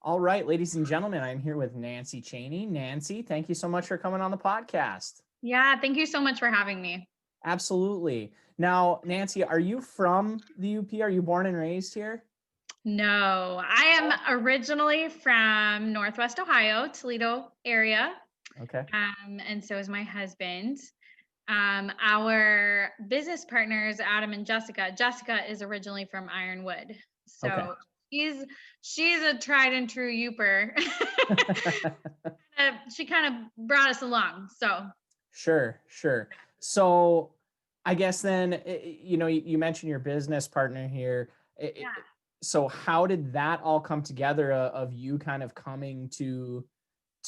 All right, ladies and gentlemen, I'm here with Nancy Cheney. Nancy, thank you so much for coming on the podcast. Yeah, thank you so much for having me. Absolutely. Now, Nancy, are you from the UP? Are you born and raised here? No, I am originally from Northwest Ohio, Toledo area, Okay. and so is my husband. Our business partners, Adam and Jessica. Jessica is originally from Ironwood, Okay. so she's a tried and true Youper. She kind of brought us along. So Sure, sure. So I guess then, you mentioned your business partner here. yeah. So how did that all come together of you kind of coming to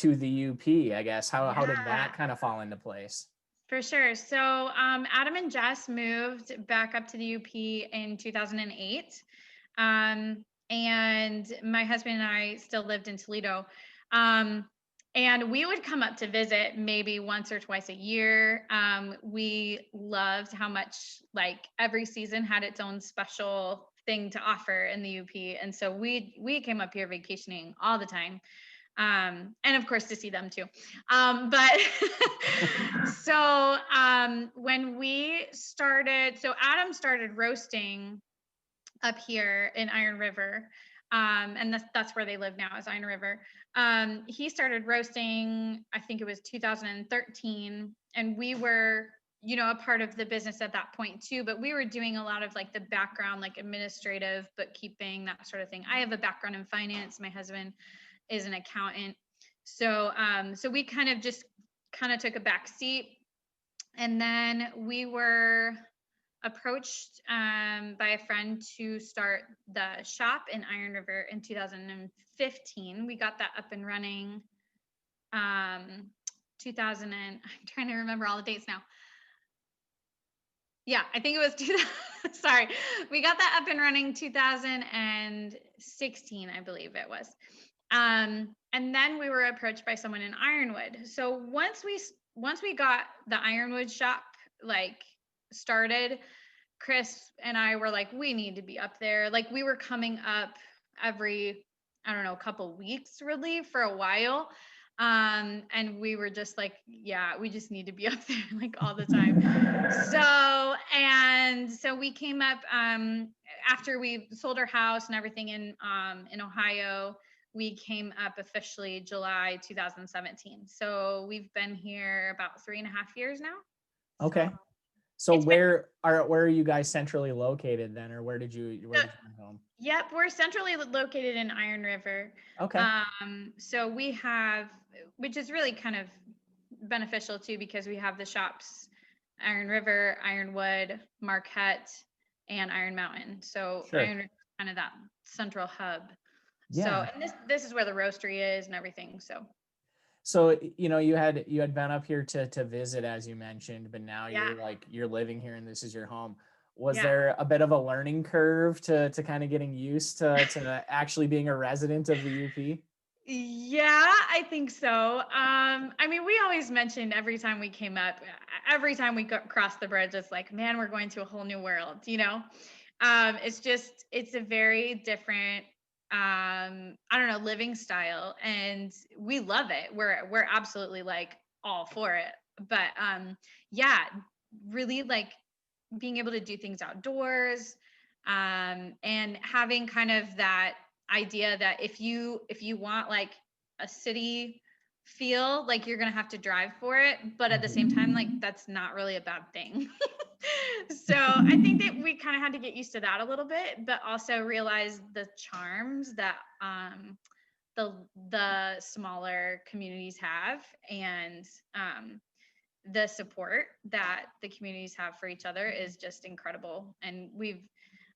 the UP, I guess? How did Yeah. that kind of fall into place? For sure. So Adam and Jess moved back up to the UP in 2008. And my husband and I still lived in Toledo. Um, and we would come up to visit maybe once or twice a year. We loved how much like every season had its own special thing to offer in the UP. And so we came up here vacationing all the time, and of course to see them too. But so when we started, so Adam started roasting up here in Iron River, and that's where they live now, is Iron River. He started roasting, I think it was 2013, and we were, a part of the business at that point too. But we were doing a lot of like the background, like administrative bookkeeping, that sort of thing. I have a background in finance. My husband is an accountant. So we kind of just took a back seat. And then we were approached by a friend to start the shop in Iron River in 2015. We got that up and running. 2000 and I'm trying to remember all the dates now. Yeah, I think it was 2000. Sorry, we got that up and running 2016, I believe it was. And then we were approached by someone in Ironwood. So once we got the Ironwood shop like started, Chris and I were like, we need to be up there. Like we were coming up every, I don't know, couple weeks really for a while. And we were just like, yeah, we just need to be up there like all the time. So we came up after we sold our house and everything in Ohio. We came up officially July 2017. So we've been here about 3.5 years now. Okay. So So it's been, where are you guys centrally located then, or where did you come home? yep, we're centrally located in Iron River. Okay. So we have, which is really kind of beneficial too, because we have the shops, Iron River, Ironwood, Marquette, and Iron Mountain. So Sure. Iron River is kind of that central hub. So, Yeah. and this is where the roastery is and everything. So, you had been up here to visit, as you mentioned, but now Yeah, you're living here and this is your home. Was yeah. there a bit of a learning curve to kind of getting used to actually being a resident of the UP? Yeah, I think so. I mean, we always mentioned every time we came up, every time we crossed the bridge, it's like, man, we're going to a whole new world, it's a very different, I don't know, living style, and we love it. We're absolutely like all for it. But yeah, really like being able to do things outdoors, and having kind of that idea that if you want like a city feel, like you're gonna have to drive for it, but at the same time, like that's not really a bad thing. So I think that we kind of had to get used to that a little bit, but also realize the charms that the smaller communities have, and the support that the communities have for each other is just incredible. And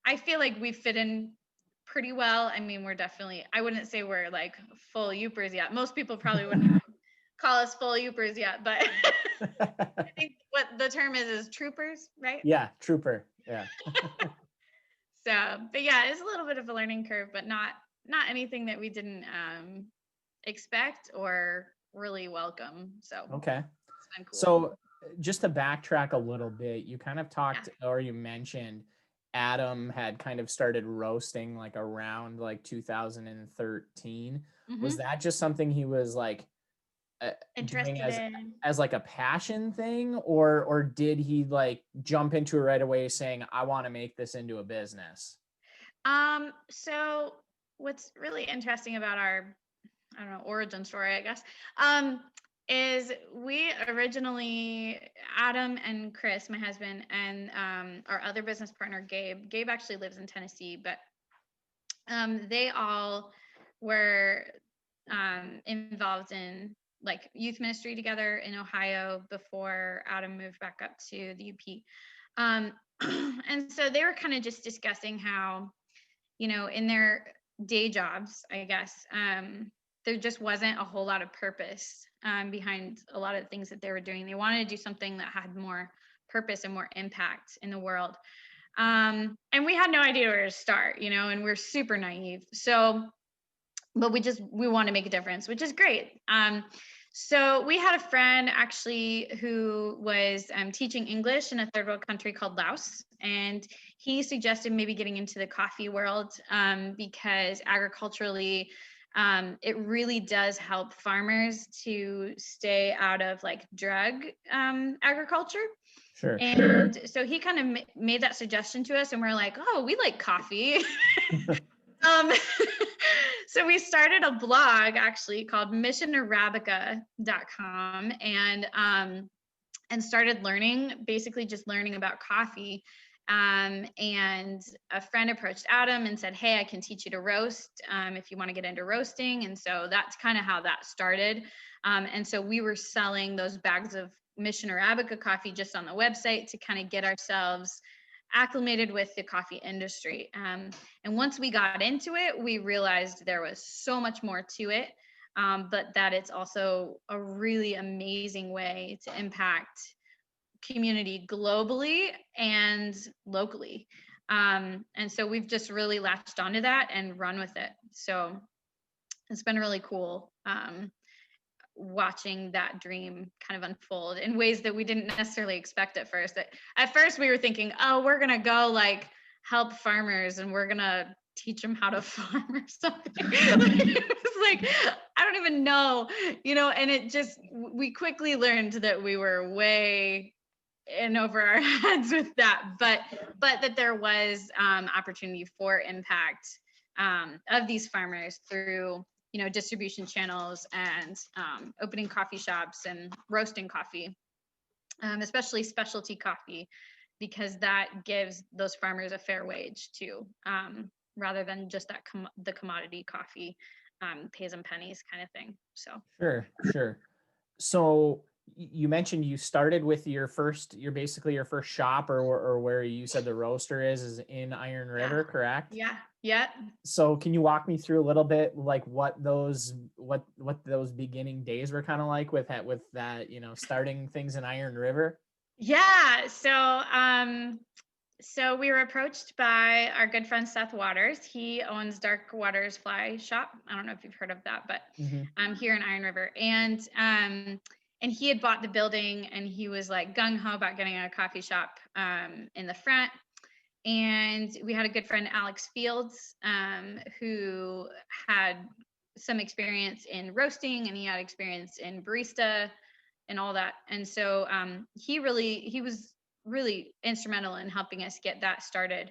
I feel like we've fit in pretty well. I mean, we're definitely, I wouldn't say we're like full Youpers yet. Most people probably wouldn't even call us full Youpers yet, but I think what the term is troopers, right? Yeah, trooper. Yeah. So, but yeah, it's a little bit of a learning curve, but not anything that we didn't expect or really welcome. So Okay. it's been cool. So just to backtrack a little bit, you kind of Yeah. talked or you mentioned Adam had kind of started roasting like around like 2013. Was Hmm. that just something he was like doing Interested in. as like a passion thing, or did he like jump into it right away saying, I want to make this into a business? So what's really interesting about our, I don't know, origin story, I guess, um, is we originally, Adam and Chris, my husband, and our other business partner, Gabe actually lives in Tennessee, but they all were involved in like youth ministry together in Ohio before Adam moved back up to the UP. Um, and so they were kind of just discussing how, in their day jobs, I guess, there just wasn't a whole lot of purpose behind a lot of the things that they were doing. They wanted to do something that had more purpose and more impact in the world. And we had no idea where to start, and we're super naive. So, but we want to make a difference, which is great. So we had a friend actually who was teaching English in a third world country called Laos, and he suggested maybe getting into the coffee world because agriculturally, it really does help farmers to stay out of like drug agriculture. Sure. And so he kind of made that suggestion to us, and we're like, oh, we like coffee. um, so we started a blog actually called missionarabica.com, and started basically just learning about coffee. And a friend approached Adam and said, hey, I can teach you to roast if you want to get into roasting. And so that's kind of how that started. And so we were selling those bags of Mission Arabica coffee just on the website to kind of get ourselves acclimated with the coffee industry. And once we got into it, we realized there was so much more to it, but that it's also a really amazing way to impact community globally and locally. And so we've just really latched onto that and run with it. So it's been really cool watching that dream kind of unfold in ways that we didn't necessarily expect at first. At first we were thinking, oh, we're going to go like help farmers and we're going to teach them how to farm or something. It was like, I don't even know, and we quickly learned that we were way in over our heads with that, but that there was opportunity for impact of these farmers through distribution channels and opening coffee shops and roasting coffee, especially specialty coffee, because that gives those farmers a fair wage too, rather than just the commodity coffee, pays and pennies kind of thing. So Sure. So you mentioned you started with your first shop, or where you said the roaster is in Iron River, correct? Yeah. So can you walk me through a little bit like what those beginning days were kind of like with that, starting things in Iron River? Yeah. So we were approached by our good friend Seth Waters. He owns Dark Waters Fly Shop. I don't know if you've heard of that, but here in Iron River. And he had bought the building and he was like gung-ho about getting a coffee shop in the front. And we had a good friend, Alex Fields, who had some experience in roasting and he had experience in barista and all that. And so he was really instrumental in helping us get that started.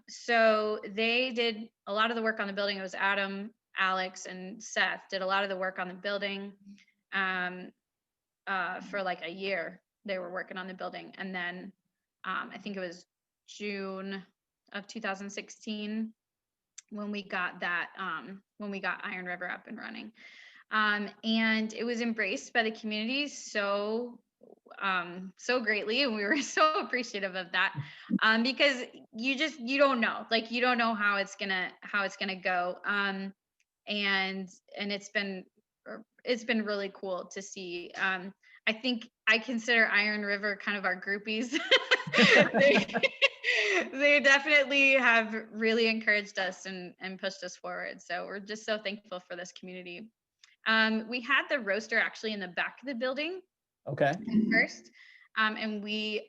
So they did a lot of the work on the building. It was Adam, Alex, and Seth did a lot of the work on the building for like a year. They were working on the building. And then I think it was June of 2016 when we got Iron River up and running. And it was embraced by the community so greatly, and we were so appreciative of that, because you don't know, like you don't know how it's gonna go, and it's been really cool to see. I think I consider Iron River kind of our groupies. they, they definitely have really encouraged us and pushed us forward, so we're just so thankful for this community. We had the roaster actually in the back of the building Okay. at first. And we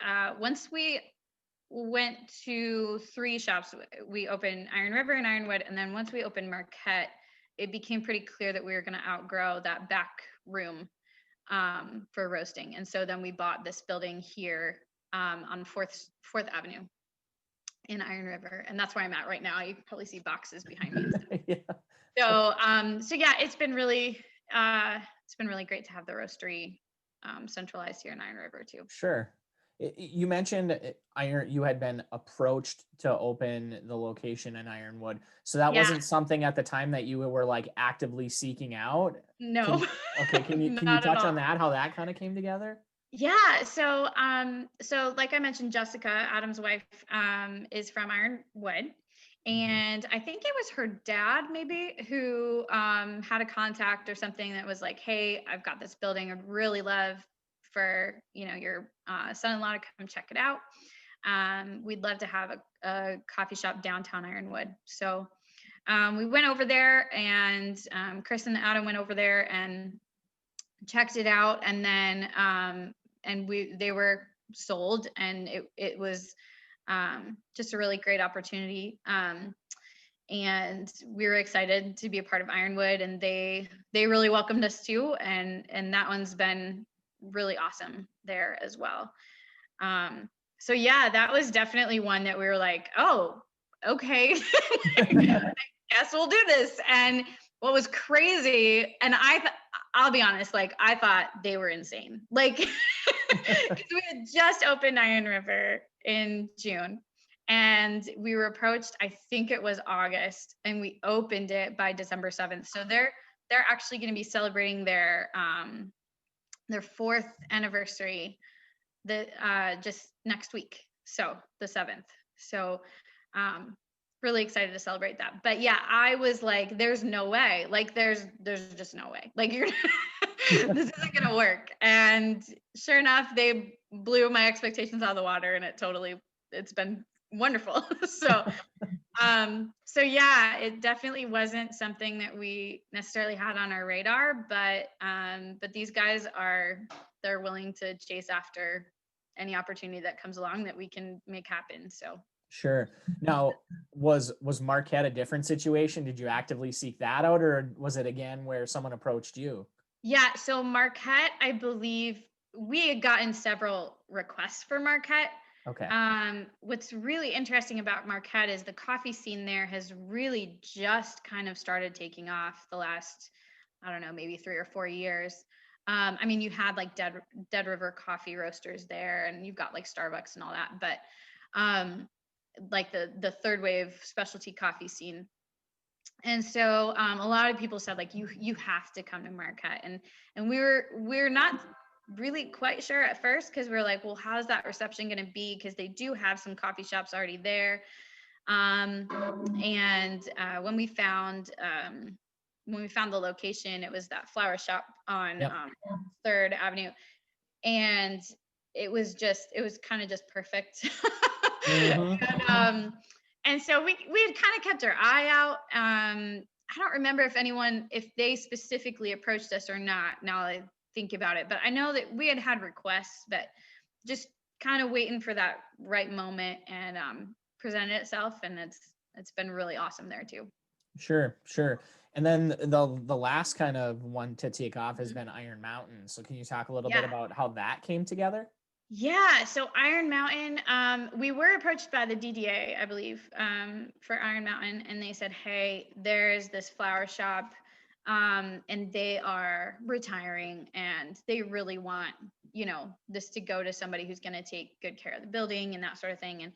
went to 3 shops. We opened Iron River and Ironwood, and then once we opened Marquette, it became pretty clear that we were going to outgrow that back room for roasting. And so then we bought this building here on Fourth Avenue in Iron River, and that's where I'm at right now. You can probably see boxes behind me. Yeah. So yeah, it's been really great to have the roastery centralized here in Iron River too. Sure. You mentioned you had been approached to open the location in Ironwood. So that Yeah, wasn't something at the time that you were like actively seeking out. no, Can you not at touch all. on that? How that kind of came together? Yeah, so like I mentioned, Jessica, Adam's wife, is from Ironwood, Mhm. and I think it was her dad maybe who had a contact or something that was like, "Hey, I've got this building. I'd really love for your son-in-law to come check it out. We'd love to have a coffee shop downtown Ironwood." So we went over there, and Chris and Adam went over there and checked it out, and then they were sold, and it was just a really great opportunity, and we were excited to be a part of Ironwood, and they really welcomed us too, and that one's been really awesome there as well. So yeah, that was definitely one that we were like, oh, okay. I guess we'll do this. And what was crazy, and I'll be honest, like I thought they were insane. Like, because we had just opened Iron River in June, and we were approached, I think it was August, and we opened it by December 7th. So they're actually going to be celebrating their 4th anniversary just next week. So the 7th. So really excited to celebrate that. But yeah, I was like, there's no way. Like there's just no way. Like you're this isn't gonna work. And sure enough, they blew my expectations out of the water, and it's been wonderful. So yeah, it definitely wasn't something that we necessarily had on our radar, but these guys they're willing to chase after any opportunity that comes along that we can make happen. So Sure. Now, was Marquette a different situation? Did you actively seek that out, or was it again where someone approached you? yeah, so Marquette, I believe we had gotten several requests for Marquette. Okay. What's really interesting about Marquette is the coffee scene there has really just kind of started taking off the last, I don't know, maybe 3 or 4 years. I mean, you had like Dead River coffee roasters there, and you've got like Starbucks and all that, but like the third wave specialty coffee scene. And so a lot of people said like you have to come to Marquette, and we're not really quite sure at first, because we are like, well, how's that reception going to be, because they do have some coffee shops already there. And when we found the location, it was that flower shop on Yep. 3rd Avenue, and it was kind of just perfect. Hmm. And so we had kind of kept our eye out. I don't remember if they specifically approached us or not, now I think about it, but I know that we had requests, but just kind of waiting for that right moment, and presented itself, and it's been really awesome there too. Sure, sure. And then the last kind of one to take off has Mhm. been Iron Mountain. So can you talk a little bit Yeah. about how that came together? Yeah, so Iron Mountain, we were approached by the DDA, I believe, for Iron Mountain, and they said, "Hey, there's this flower shop, and they are retiring, and they really want, this to go to somebody who's going to take good care of the building and that sort of thing." And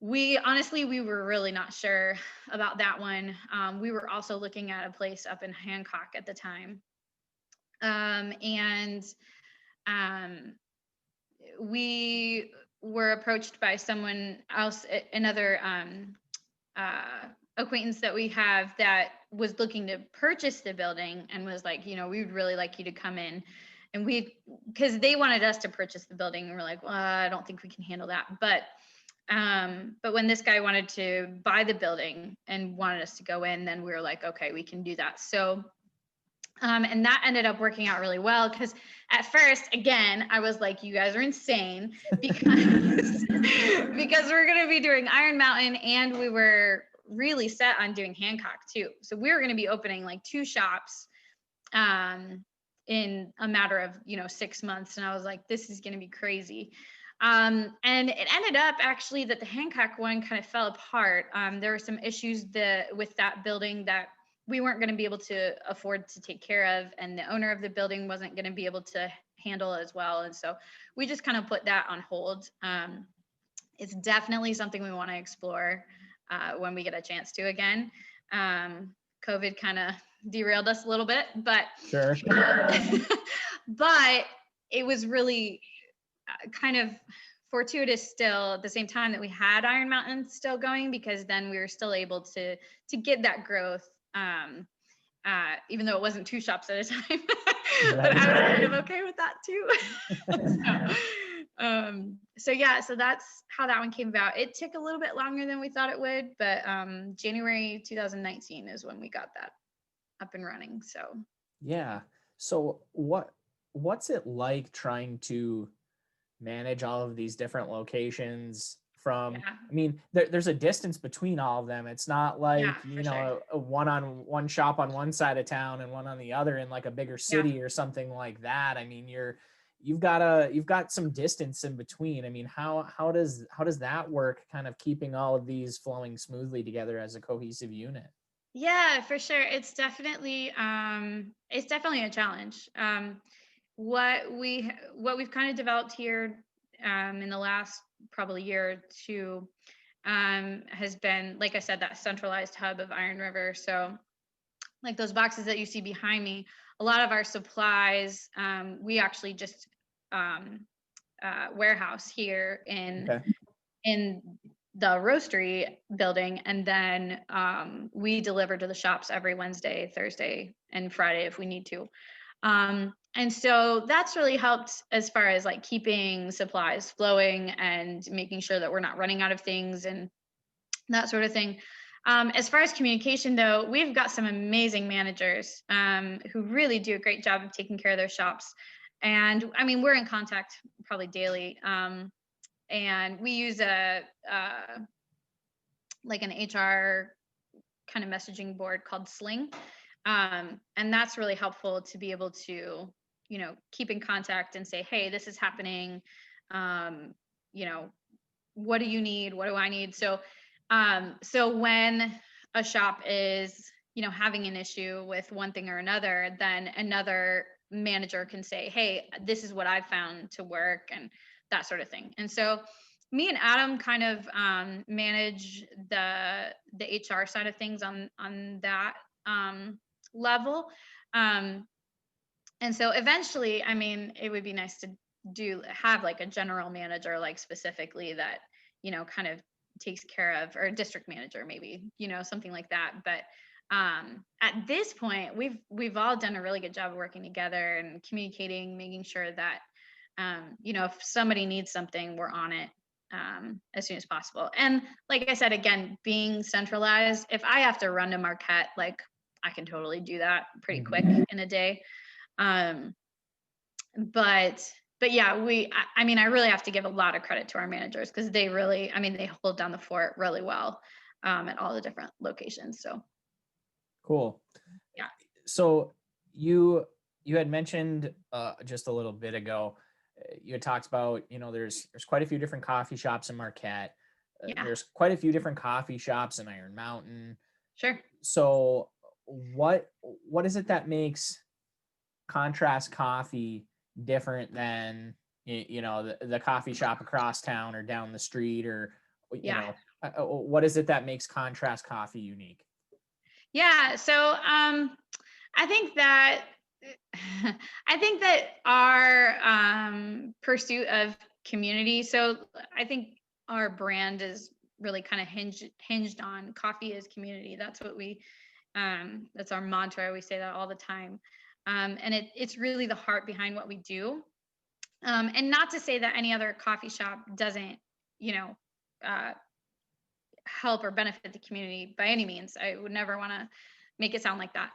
we were really not sure about that one. We were also looking at a place up in Hancock at the time, and um, we were approached by someone else, another acquaintance that we have that was looking to purchase the building, and was like, we would really like you to come in. And because they wanted us to purchase the building, and we're like, well, I don't think we can handle that. But when this guy wanted to buy the building and wanted us to go in, then we were like, okay, we can do that. So And that ended up working out really well because at first, again, I was like, you guys are insane because because we're going to be doing Iron Mountain and we were really set on doing Hancock too. So we were going to be opening like 2 shops in a matter of, 6 months. And I was like, this is going to be crazy. And it ended up actually that the Hancock one kind of fell apart. There were some issues with that building that we weren't going to be able to afford to take care of, and the owner of the building wasn't going to be able to handle as well. And so we just kind of put that on hold. It's definitely something we want to explore when we get a chance to again. COVID kind of derailed us a little bit, but Sure. but it was really kind of fortuitous still at the same time that we had Iron Mountain still going, because then we were still able to get that growth, even though it wasn't 2 shops at a time. But I was kind of okay with that too. So yeah, so that's how that one came about. It took a little bit longer than we thought it would, but January 2019 is when we got that up and running. So Yeah. So what's it like trying to manage all of these different locations from, yeah, I mean, there's a distance between all of them. It's not yeah, like, for sure. a one shop on one side of town and one on the other in like a bigger Yeah. city or something like that. I mean, you've got some distance in between. I mean, how does that work, kind of keeping all of these flowing smoothly together as a cohesive unit? Yeah, for sure. It's definitely a challenge. What we've kind of developed here in the last probably year or two has been, like I said, that centralized hub of Iron River. So like those boxes that you see behind me, a lot of our supplies, we actually just um, warehouse here Okay. in the roastery building, and then we deliver to the shops every Wednesday, Thursday, and Friday if we need to. And so that's really helped as far as like keeping supplies flowing and making sure that we're not running out of things and that sort of thing. As far as communication, though, we've got some amazing managers who really do a great job of taking care of their shops. And I mean, we're in contact probably daily. And we use like an HR kind of messaging board called Sling. And that's really helpful to be able to, keep in contact and say, hey, this is happening. Um, you know, what do you need? What do I need? So when a shop is, having an issue with one thing or another, then another manager can say, hey, this is what I've found to work, and that sort of thing. And so me and Adam kind of manage the HR side of things on that level. Um, and so eventually, I mean, it would be nice to have like a general manager, like specifically that, kind of takes care of, or a district manager, maybe, something like that. But at this point, we've all done a really good job of working together and communicating, making sure that, if somebody needs something, we're on it as soon as possible. And like I said, again, being centralized, if I have to run to Marquette, like I can totally do that pretty quick in a day. Um, but yeah, I mean, I really have to give a lot of credit to our managers because they really, I mean, they hold down the fort really well at all the different locations. So Cool. yeah, So you had mentioned just a little bit ago, you had talked about, there's quite a few different coffee shops in Marquette. yeah, There's quite a few different coffee shops in Iron Mountain. sure. So what is it that makes Contrast Coffee different than the coffee shop across town or down the street, or Yeah. what is it that makes Contrast Coffee unique? Yeah. So I think that I think that our pursuit of community. So I think our brand is really kind of hinged on coffee is community. That's what that's our mantra. We say that all the time. And it's really the heart behind what we do. And not to say that any other coffee shop doesn't, you know, uh, help or benefit the community by any means. I would never want to make it sound like that.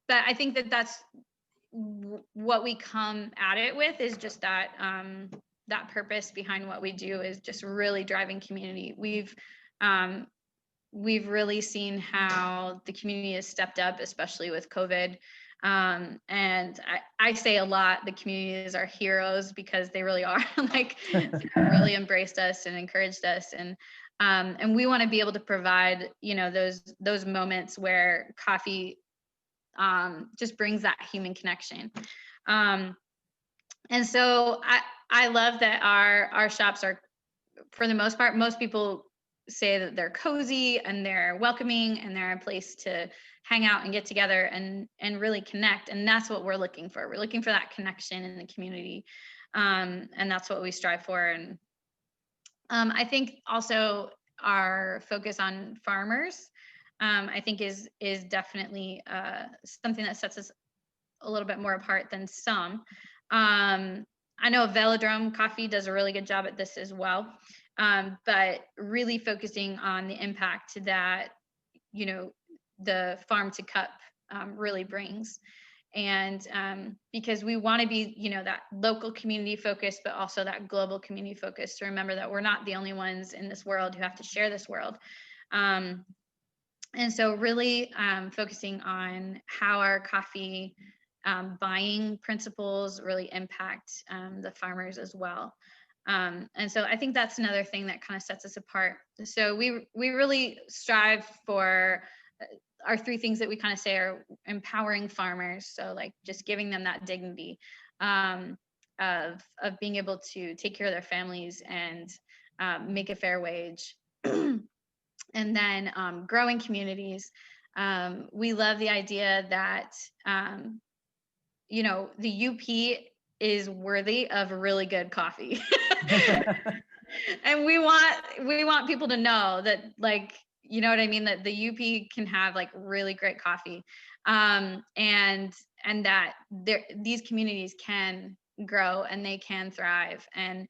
but I think that that's what we come at it with, is just that that purpose behind what we do is just really driving community. We've really seen how the community has stepped up, especially with COVID. And I say a lot, the community is our heroes, because they really are. Like, they really embraced us and encouraged us. And we want to be able to provide, those moments where coffee just brings that human connection. And so I love that our shops are, for the most part, most people say that they're cozy and they're welcoming and they're a place to hang out and get together and really connect. And that's what we're looking for. We're looking for that connection in the community. And that's what we strive for. And I think also our focus on farmers, I think is definitely something that sets us a little bit more apart than some. I know Velodrome Coffee does a really good job at this as well, but really focusing on the impact that, the farm to cup really brings. And because we want to be, that local community focus, but also that global community focus, to remember that we're not the only ones in this world who have to share this world. And so really focusing on how our coffee buying principles really impact the farmers as well. And so I think that's another thing that kind of sets us apart. So we really strive for our three things that we kind of say are empowering farmers. So like just giving them that dignity of being able to take care of their families and make a fair wage. And then growing communities. We love the idea that the UP is worthy of really good coffee. And we want people to know that, like, you know what I mean, that the UP can have like really great coffee. And that these communities can grow and they can thrive. And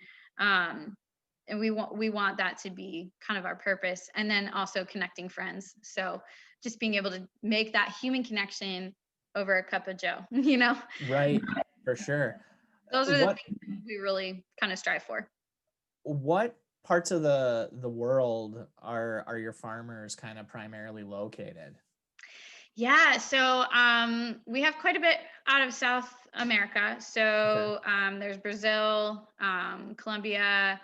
we want that to be kind of our purpose. And then also connecting friends. So just being able to make that human connection over a cup of Joe, Right, for sure. Those are the things we really kind of strive for. What parts of the world are your farmers kind of primarily located? Yeah, so we have quite a bit out of South America. So there's Brazil, Colombia.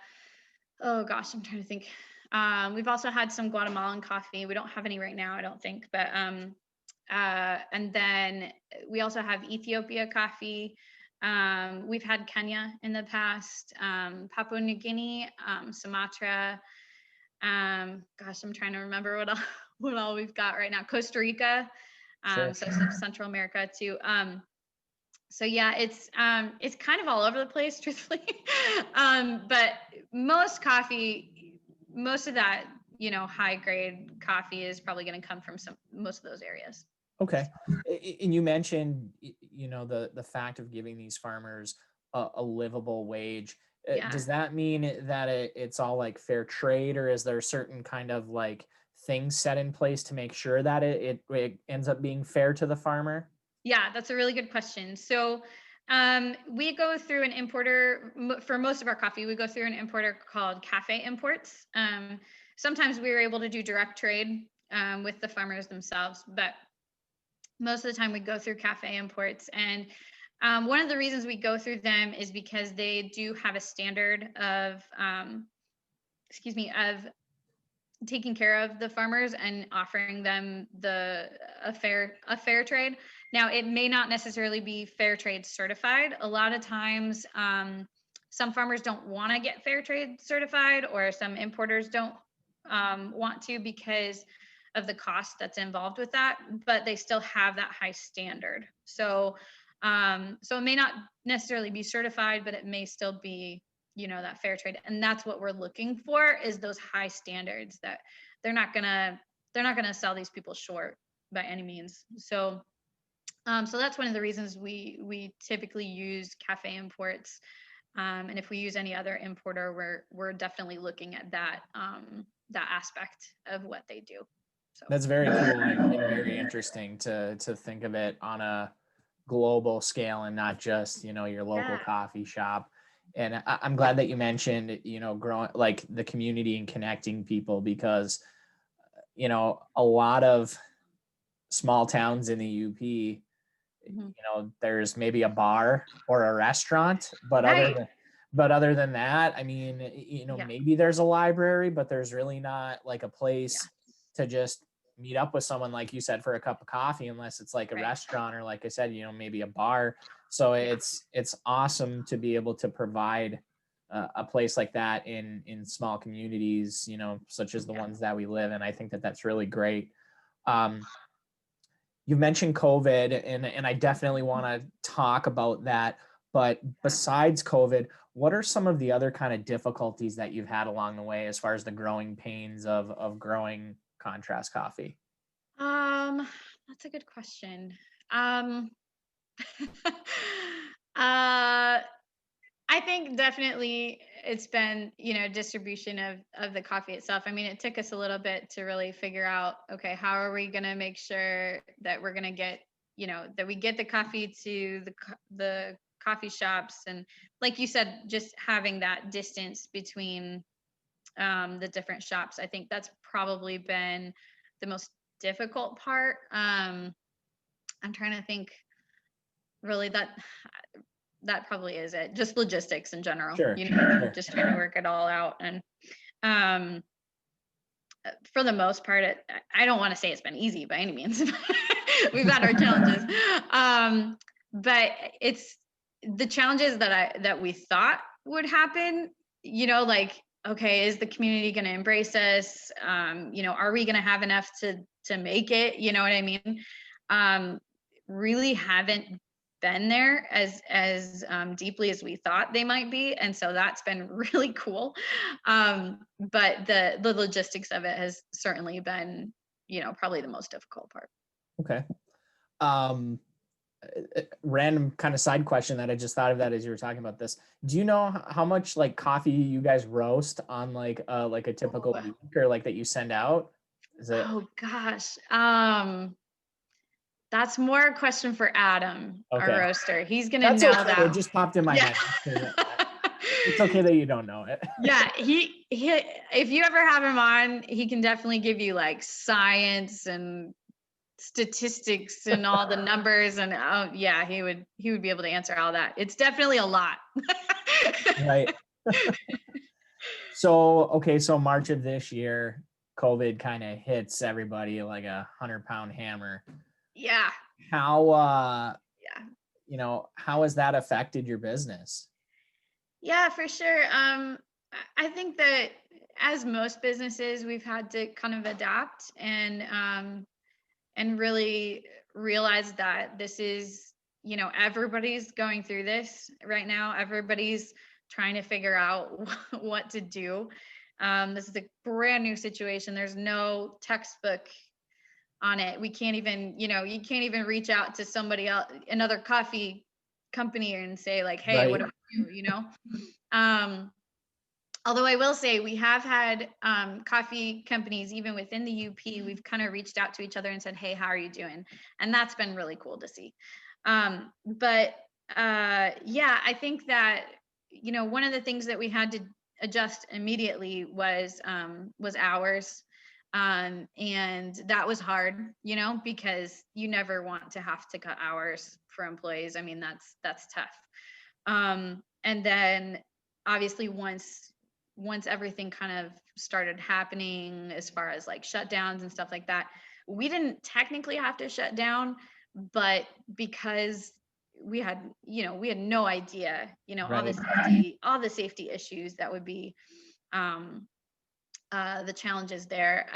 Oh gosh, I'm trying to think. We've also had some Guatemalan coffee. We don't have any right now, I don't think. But and then we also have Ethiopia coffee. We've had Kenya in the past, Papua New Guinea, Sumatra. Gosh, I'm trying to remember what all we've got right now. Costa Rica, Sure. so some Central America too. So yeah, it's kind of all over the place, truthfully. But most of that, high grade coffee is probably going to come from most of those areas. Okay. And you mentioned, the fact of giving these farmers a livable wage. Yeah. Does that mean that it's all like fair trade, or is there certain kind of like things set in place to make sure that it ends up being fair to the farmer? Yeah, that's a really good question. So we go through an importer for most of our coffee. We go through an importer called Cafe Imports. Sometimes we were able to do direct trade with the farmers themselves, but most of the time we go through Cafe Imports. And one of the reasons we go through them is because they do have a standard of taking care of the farmers and offering them a fair trade. Now, it may not necessarily be fair trade certified. A lot of times, some farmers don't want to get fair trade certified, or some importers don't want to because of the cost that's involved with that, but they still have that high standard. So it may not necessarily be certified, but it may still be, that fair trade. And that's what we're looking for, is those high standards, that they're not gonna sell these people short by any means. So that's one of the reasons we typically use Cafe Imports. And if we use any other importer, we're definitely looking at that aspect of what they do. So That's very cool and very interesting to think of it on a global scale and not just, your local yeah, coffee shop. And I'm glad that you mentioned, growing like the community and connecting people, because, a lot of small towns in the UP, mhm. there's maybe a bar or a restaurant, but Right. other than that, I mean, Yeah, maybe there's a library, but there's really not like a yeah, place to just meet up with someone, like you said, for a cup of coffee, unless it's like a right. restaurant, or like I said, maybe a bar. So Yeah, it's awesome to be able to provide a place like that in small communities, such as the yeah. ones that we live in. I think that that's really great. Um, you mentioned COVID, and I definitely want to talk about that. But Yeah. besides COVID, what are some of the other kind of difficulties that you've had along the way as far as the growing pains of growing contrast coffee? Um, that's a good question. Um, uh, I think definitely it's been, distribution of the coffee itself. I mean, it took us a little bit to really figure out, okay, how are we going to make sure that we're going to get, that we get the coffee to the coffee shops, and like you said, just having that distance between the different shops. I think that's probably been the most difficult part. I'm trying to think really that probably is it. Just logistics in general, Sure, sure. just trying to work it all out. And um, for the most part, I don't want to say it's been easy by any means. We've had our challenges. But it's the challenges that we thought would happen, like, okay, is the community going to embrace us? Are we going to have enough to make it? You know what I mean? Um, really haven't been there as deeply as we thought they might be, and so that's been really cool. But the logistics of it has certainly been, probably the most difficult part. Okay. Um, Random kind of side question that I just thought of that as you were talking about this. Do you know how much like coffee you guys roast on like a typical Oh, week, or like that you send out? Is it oh gosh. That's more a question for Adam, our okay? roaster. He's gonna That's know okay. It that. just popped in my Yeah. head. It's okay that you don't know it. Yeah, he if you ever have him on, he can definitely give you like science and statistics and all the numbers, and oh yeah, he would be able to answer all that. It's definitely a lot. Right. So, okay, so March of this year, COVID kind of hits everybody like a 100-pound hammer. Yeah, How yeah, how has that affected your business? yeah, for sure. I think that as most businesses, we've had to kind of adapt and really realize that this is, everybody's going through this right now. Everybody's trying to figure out what to do. This is a brand new situation. There's no textbook on it. We can't even, you can't even reach out to somebody else, another coffee company, and say like, hey, what Right. do we do, Um, although I will say we have had coffee companies, even within the UP, we've kind of reached out to each other and said, hey, how are you doing? And that's been really cool to see. But yeah, I think that, one of the things that we had to adjust immediately was hours. And that was hard, because you never want to have to cut hours for employees. I mean, that's tough. And then obviously once everything kind of started happening as far as like shutdowns and stuff like that, we didn't technically have to shut down, but because we had no idea, Right. all the safety issues that would be um the challenges there.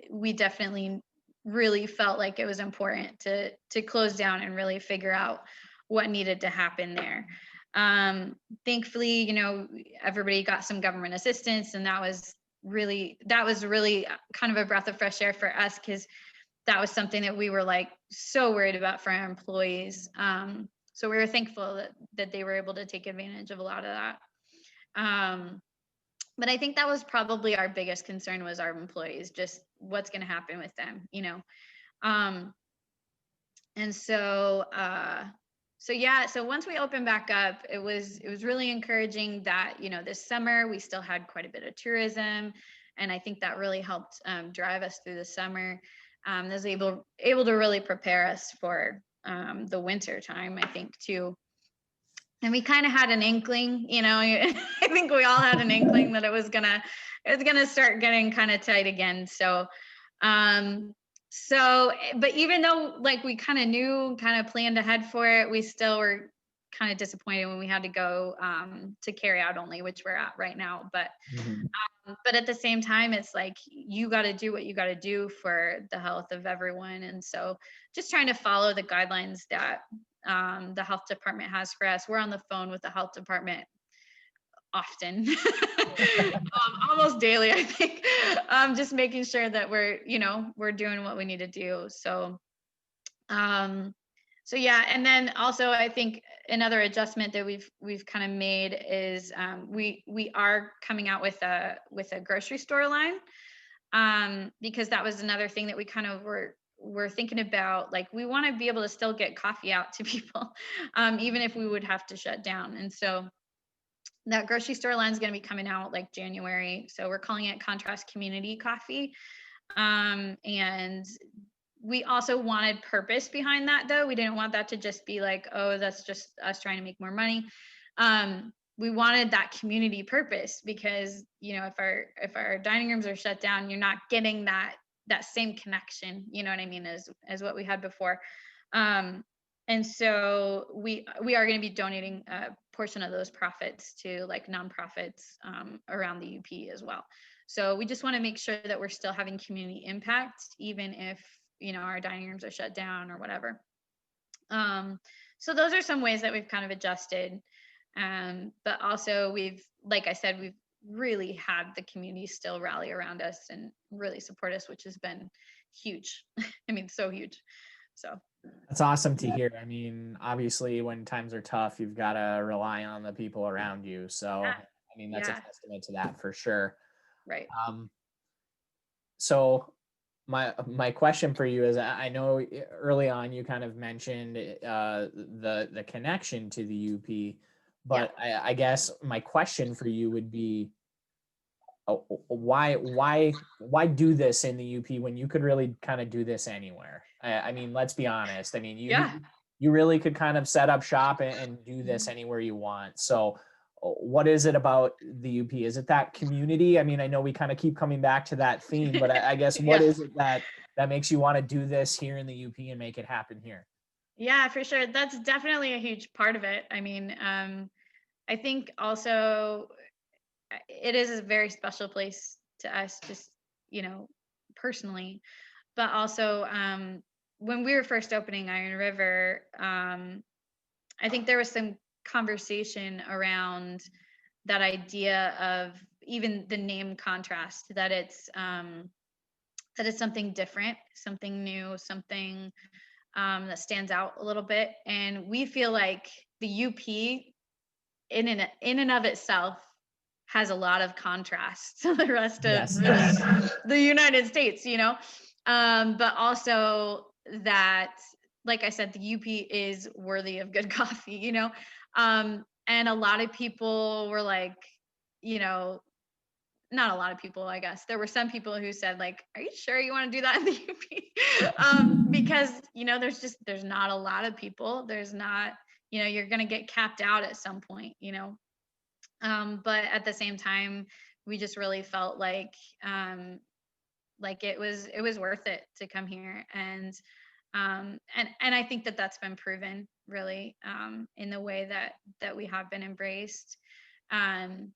We definitely really felt like it was important to close down and really figure out what needed to happen there. Thankfully, everybody got some government assistance, and that was really kind of a breath of fresh air for us, because that was something that we were like so worried about for our employees. So we were thankful that they were able to take advantage of a lot of that. Um, But I think that was probably our biggest concern, was our employees, just what's going to happen with them, Um, and so yeah, so once we opened back up, it was really encouraging that, this summer we still had quite a bit of tourism, and I think that really helped drive us through the summer. Was able to really prepare us for the winter time, I think, too. And we kind of had an inkling, I think we all had an inkling that it was gonna start getting kind of tight again. Um, but even though, like, we kind of knew, kind of planned ahead for it, we still were kind of disappointed when we had to go to carry out only, which we're at right now. Mhm. But at the same time, it's like, you got to do what you got to do for the health of everyone. And so just trying to follow the guidelines that the health department has for us. We're on the phone with the health department often, almost daily, I think, just making sure that we're doing what we need to do. Um, so yeah, and then also I think another adjustment that we've kind of made is we are coming out with a grocery store line, because that was another thing that we kind of were thinking about. Like, we want to be able to still get coffee out to people, even if we would have to shut down. And so that grocery store line is going to be coming out like January. So we're calling it Contrast Community Coffee. And we also wanted purpose behind that, though. We didn't want that to just be like, oh, that's just us trying to make more money. We wanted that community purpose, because if our dining rooms are shut down, you're not getting that same connection, you know what I mean, as what we had before. And so we are going to be donating a portion of those profits to like nonprofits around the UP as well. So we just want to make sure that we're still having community impact, even if our dining rooms are shut down or whatever. So those are some ways that we've kind of adjusted. But also, like I said, we've really had the community still rally around us and really support us, which has been huge. I mean, so huge. So That's awesome to hear. I mean, obviously, when times are tough, you've got to rely on the people around you. So, I mean, that's a yeah, testament to that for sure. right. Um, so my question for you is, I know early on you kind of mentioned the connection to the UP, Yeah. but I guess my question for you would be, why do this in the UP when you could really kind of do this anywhere? I mean, let's be honest. I mean, Yeah. you really could kind of set up shop and do this anywhere you want. So what is it about the UP? Is it that community? I mean, I know we kind of keep coming back to that theme, but I guess what Yeah. is it that makes you want to do this here in the UP and make it happen here? Yeah, for sure. That's definitely a huge part of it. I mean, I think also it is a very special place to us, just, personally. But also, when we were first opening Iron River, I think there was some conversation around that idea of even the name Contrast, that it's something different, something new, something that stands out a little bit. And we feel like the UP in and of itself has a lot of contrast to the rest of Yes. the United States, but also that, like I said, the UP is worthy of good coffee, and a lot of people were like, you know, not a lot of people, I guess. There were some people who said, like, "Are you sure you want to do that in the UP?" Because there's not a lot of people. There's not, you're gonna get capped out at some point, but at the same time, we just really felt like it was worth it to come here. And I think that that's been proven, really, in the way that we have been embraced. Um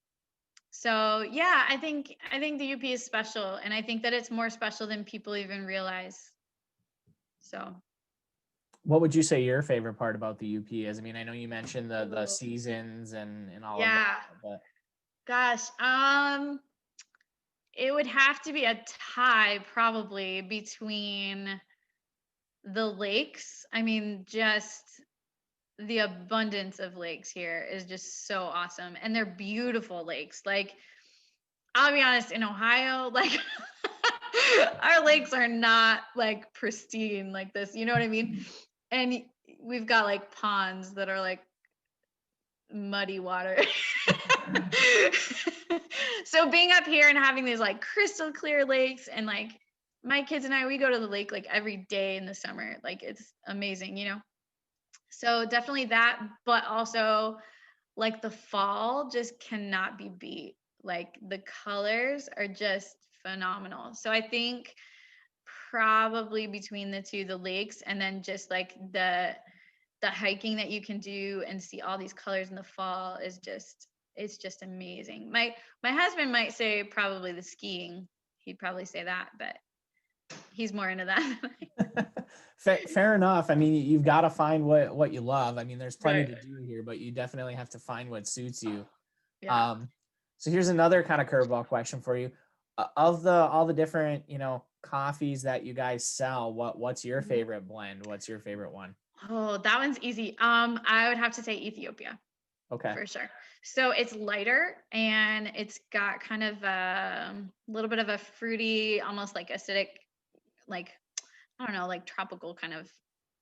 so yeah, I think the UP is special, and I think that it's more special than people even realize. So What would you say your favorite part about the UP is? I mean, I know you mentioned the Ooh. seasons and all of that, Yeah, but gosh, it would have to be a tie, probably, between the lakes. I mean, just the abundance of lakes here is just so awesome, and they're beautiful lakes. Like, I'll be honest, in Ohio, like our lakes are not like pristine like this. You know what I mean? And we've got like ponds that are like muddy water. So being up here and having these like crystal clear lakes, and like my kids and I, we go to the lake like every day in the summer. Like it's amazing, you know? So definitely that, but also like the fall just cannot be beat. Like the colors are just phenomenal. So I think probably between the two, the lakes, and then just like the hiking that you can do and see all these colors in the fall is just, it's just amazing. My husband might say probably the skiing. He'd probably say that, but he's more into that. Fair enough. I mean, you've got to find what you love. I mean, there's plenty Right. to do here, but you definitely have to find what suits you. Yeah. So here's another kind of curveball question for you. Of all the different, coffees that you guys sell, what's your favorite blend? What's your favorite one? Oh, that one's easy. I would have to say Ethiopia Okay. for sure. So it's lighter and it's got kind of a little bit of a fruity, almost like acidic, like I don't know, like tropical kind of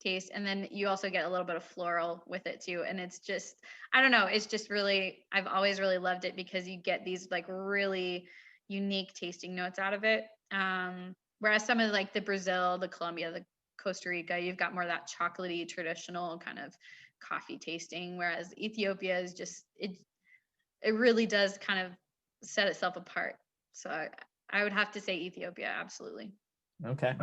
taste. And then you also get a little bit of floral with it too. And it's just, I don't know, it's just really, I've always really loved it because you get these like really unique tasting notes out of it. Whereas some of like the Brazil, the Colombia, the Costa Rica, you've got more of that chocolatey traditional kind of coffee tasting. Whereas Ethiopia is just, it really does kind of set itself apart. So I would have to say Ethiopia, absolutely. Okay.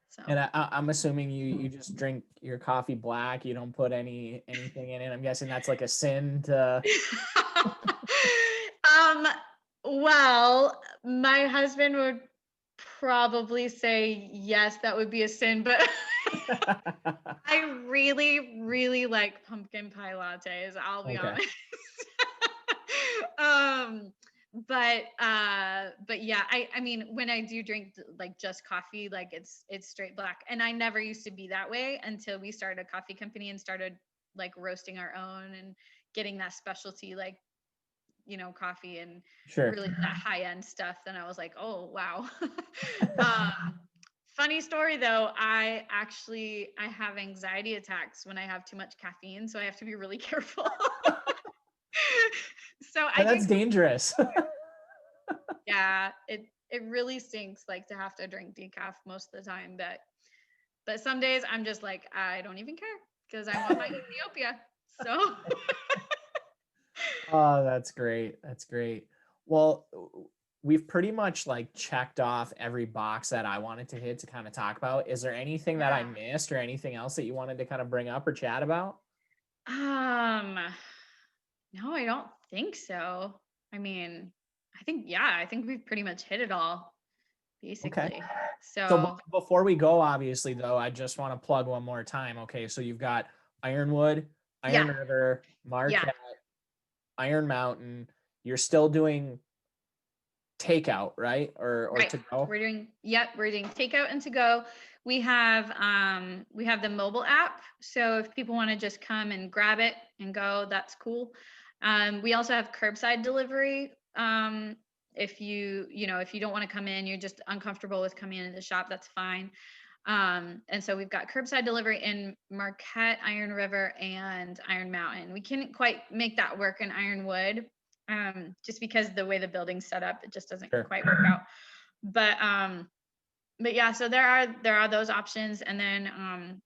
So And I'm assuming you just drink your coffee black. You don't put anything in it. I'm guessing that's like a sin to. um, well, my husband would probably say yes, that would be a sin, but I really, really like pumpkin pie lattes, I'll be Okay. honest. um, but yeah, I mean, when I do drink like just coffee, like it's straight black. And I never used to be that way until we started a coffee company and started like roasting our own and getting that specialty like coffee and Sure. really that high end stuff. Then I was like, oh wow. Funny story though, I have anxiety attacks when I have too much caffeine, so I have to be really careful. So I And that's drink, dangerous. yeah, it really stinks like to have to drink decaf most of the time, but some days I'm just like I don't even care because I want my Ethiopia. So Oh, that's great. That's great. Well, we've pretty much like checked off every box that I wanted to hit to kind of talk about. Is there anything that I yeah. missed or anything else that you wanted to kind of bring up or chat about? Um, no, I don't think so. I mean, I think we've pretty much hit it all, Okay. basically. So So, before we go, obviously, though, I just want to plug one more time. Okay. So you've got Ironwood, yeah, Iron River, yeah, Marquette, Iron Mountain. You're still doing takeout, right? Or right. to go? We're doing takeout and to go. We have the mobile app. So if people want to just come and grab it and go, that's cool. We also have curbside delivery. If if you don't want to come in, you're just uncomfortable with coming into the shop, that's fine. And so we've got curbside delivery in Marquette, Iron River, and Iron Mountain. We couldn't quite make that work in Ironwood, just because the way the building's set up, it just doesn't Sure. quite work out. But yeah, so there are those options, and then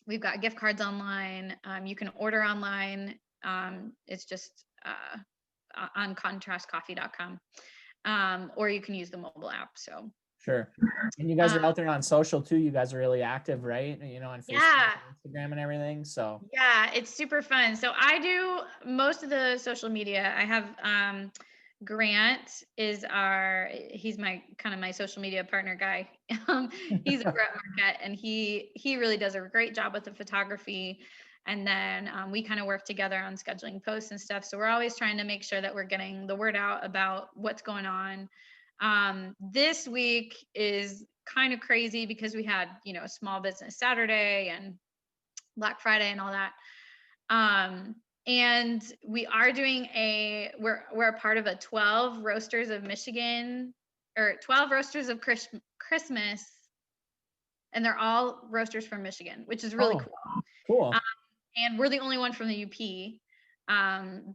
we've got gift cards online. You can order online. It's just on contrastcoffee.com, or you can use the mobile app. So Sure. And you guys um, are out there on social too. You guys are really active, right? On Facebook yeah, and Instagram and everything. So yeah, it's super fun. So I do most of the social media. I have Grant is he's my kind of my social media partner guy. He's over at Marquette and he really does a great job with the photography. And then we kind of work together on scheduling posts and stuff. So we're always trying to make sure that we're getting the word out about what's going on. This week is kind of crazy because we had, Small Business Saturday and Black Friday and all that. And we are doing we're a part of a 12 Roasters of Michigan, or 12 Roasters of Christmas, and they're all roasters from Michigan, which is really cool. Cool. And we're the only one from the UP.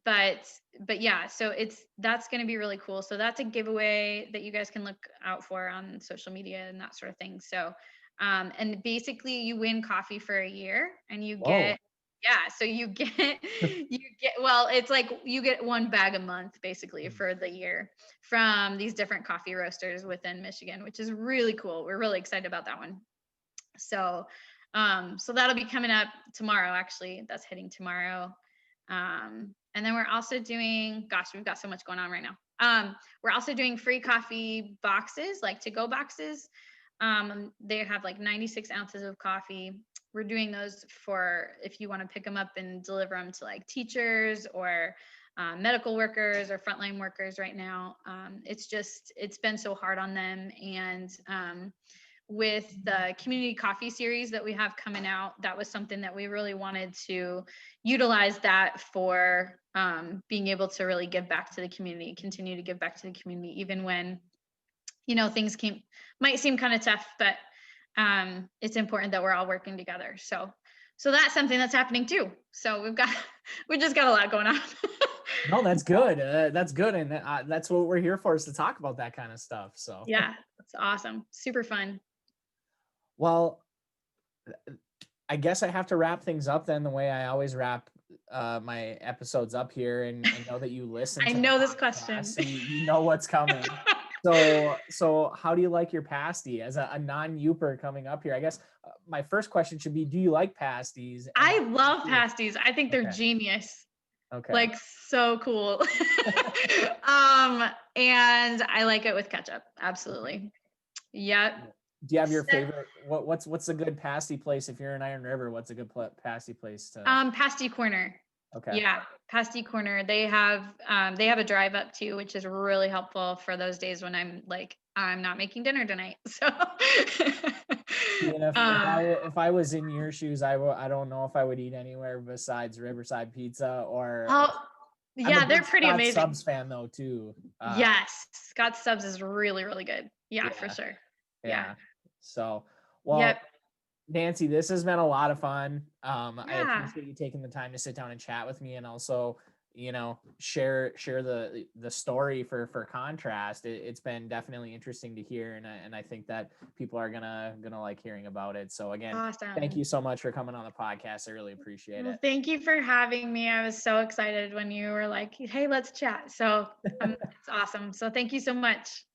But yeah, so that's going to be really cool. So that's a giveaway that you guys can look out for on social media and that sort of thing. So, and basically you win coffee for a year, and you get, yeah, so you get, well, it's like you get one bag a month basically for the year from these different coffee roasters within Michigan, which is really cool. We're really excited about that one. So, so that'll be coming up tomorrow, actually. That's hitting tomorrow. And then we're also doing, gosh, we've got so much going on right now. We're also doing free coffee boxes, like to-go boxes. They have like 96 ounces of coffee. We're doing those for if you want to pick them up and deliver them to like teachers or medical workers or frontline workers right now. It's been so hard on them. And with the community coffee series that we have coming out, that was something that we really wanted to utilize that for being able to really give back to the community, continue to give back to the community, even when, you know, things might seem kind of tough, but it's important that we're all working together. So that's something that's happening too. So we just got a lot going on. No, that's good. That's good. And that's what we're here for, is to talk about that kind of stuff. So yeah, it's awesome. Super fun. Well, I guess I have to wrap things up then the way I always wrap my episodes up here. And I know that you listen. I know this question. So you know what's coming. So how do you like your pasty as a non-Youper coming up here? I guess my first question should be, do you like pasties? I love pasties. I think they're genius. Okay. Like so cool. And I like it with ketchup. Absolutely. Yep. Do you have your favorite? What's a good pasty place if you're in Iron River? What's a good pasty place to? Pasty Corner. Okay. Yeah, Pasty Corner. They have a drive up too, which is really helpful for those days when I'm like, I'm not making dinner tonight. So. If I was in your shoes, I don't know if I would eat anywhere besides Riverside Pizza or. Oh, yeah, they're pretty amazing. Subs fan though too. Yes, Scott's Subs is really, really good. Yeah, for sure. Yeah. So, well, yep. Nancy, this has been a lot of fun. I appreciate you taking the time to sit down and chat with me, and also, you know, share the story for contrast. It's been definitely interesting to hear, and I think that people are gonna like hearing about it. So again, awesome. Thank you so much for coming on the podcast. I really appreciate it. Thank you for having me. I was so excited when you were like, "Hey, let's chat." So it's awesome. So thank you so much.